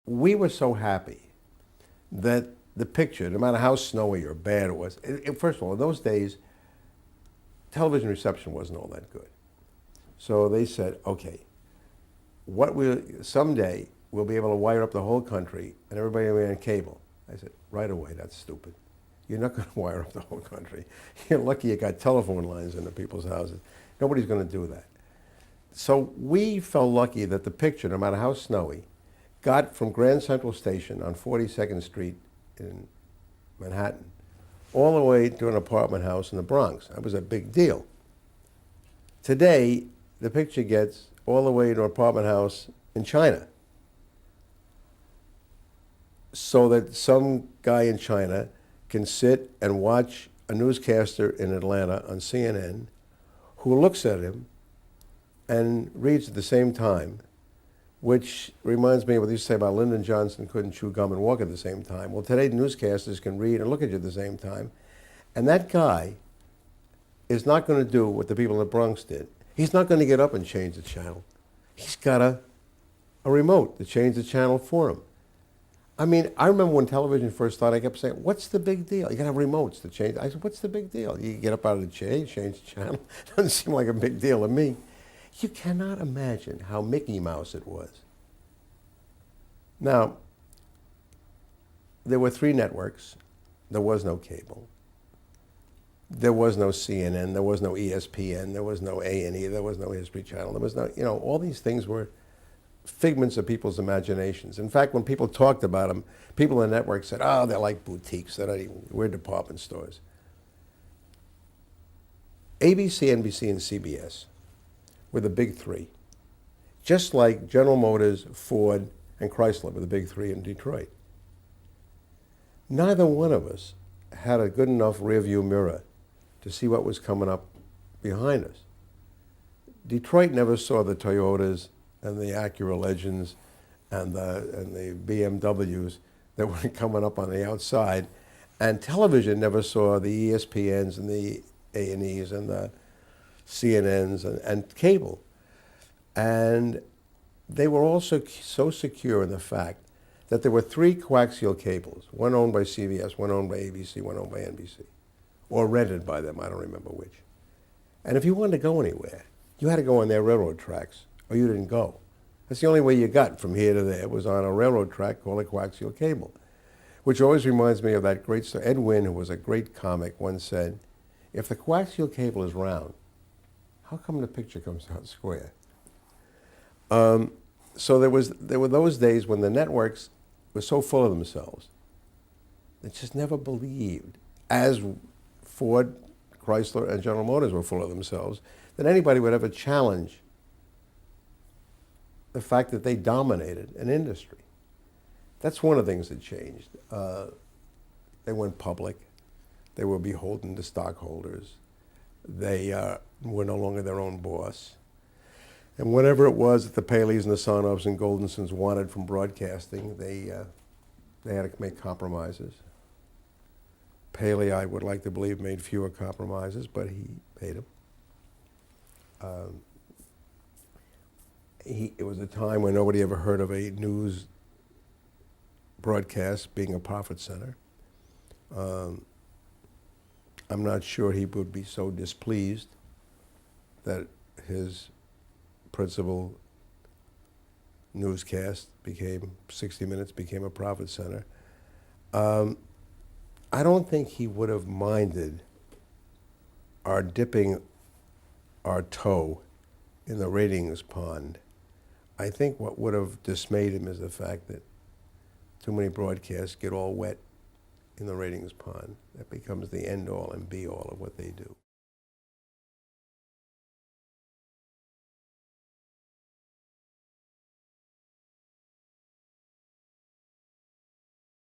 We were so happy that the picture, no matter how snowy or bad it was, first of all, in those days, television reception wasn't all that good. So they said, okay, someday we'll be able to wire up the whole country and everybody will be on cable. I said, right away, that's stupid. You're not going to wire up the whole country. You're lucky you got telephone lines into people's houses. Nobody's going to do that. So we felt lucky that the picture, no matter how snowy, got from Grand Central Station on 42nd Street in Manhattan all the way to an apartment house in the Bronx. That was a big deal. Today, the picture gets all the way to an apartment house in China. So that some guy in China can sit and watch a newscaster in Atlanta on CNN who looks at him and reads at the same time, which reminds me of what they used to say about Lyndon Johnson couldn't chew gum and walk at the same time. Well, today newscasters can read and look at you at the same time. And that guy is not going to do what the people in the Bronx did. He's not going to get up and change the channel. He's got a remote to change the channel for him. I mean, I remember when television first started, I kept saying, what's the big deal? You got to have remotes to change. I said, what's the big deal? You get up out of the chair, you change the channel. Doesn't seem like a big deal to me. You cannot imagine how Mickey Mouse it was. Now, there were 3 networks. There was no cable. There was no CNN. There was no ESPN. There was no A&E. There was no History Channel. There was no, all these things were figments of people's imaginations. In fact, when people talked about them, people in the network said, oh, they're like boutiques. We're department stores. ABC, NBC, and CBS were the big 3. Just like General Motors, Ford, and Chrysler were the big 3 in Detroit. Neither one of us had a good enough rearview mirror to see what was coming up behind us. Detroit never saw the Toyotas and the Acura Legends and the BMWs that were coming up on the outside. And television never saw the ESPNs and the A&Es and the CNNs and cable. And they were also so secure in the fact that there were 3 coaxial cables, one owned by CBS, one owned by ABC, one owned by NBC, or rented by them, I don't remember which. And if you wanted to go anywhere, you had to go on their railroad tracks, or you didn't go. That's the only way you got from here to there was on a railroad track called a coaxial cable, which always reminds me of that great story. Ed Wynn, who was a great comic, once said, if the coaxial cable is round, how come the picture comes out square? So there were those days when the networks were so full of themselves, they just never believed, as Ford, Chrysler, and General Motors were full of themselves, that anybody would ever challenge the fact that they dominated an industry. That's one of the things that changed. They went public. They were beholden to stockholders. They were no longer their own boss. And whatever it was that the Paleys and the Sonovs and Goldensons wanted from broadcasting, they had to make compromises. Paley, I would like to believe, made fewer compromises, but he paid them. It was a time when nobody ever heard of a news broadcast being a profit center. I'm not sure he would be so displeased that his principal newscast 60 Minutes became a profit center. I don't think he would have minded our dipping our toe in the ratings pond. I think what would have dismayed him is the fact that too many broadcasts get all wet in the ratings pond. That becomes the end all and be all of what they do.